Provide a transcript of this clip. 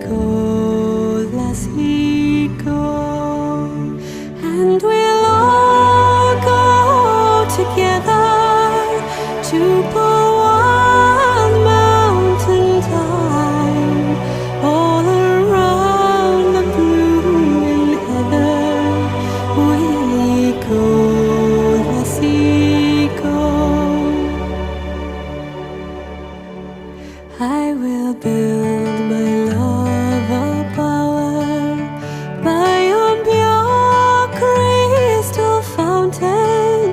go, let's go, and we'll all go together to pour one mountain tide all around the blooming heather. We go, let's go. I will build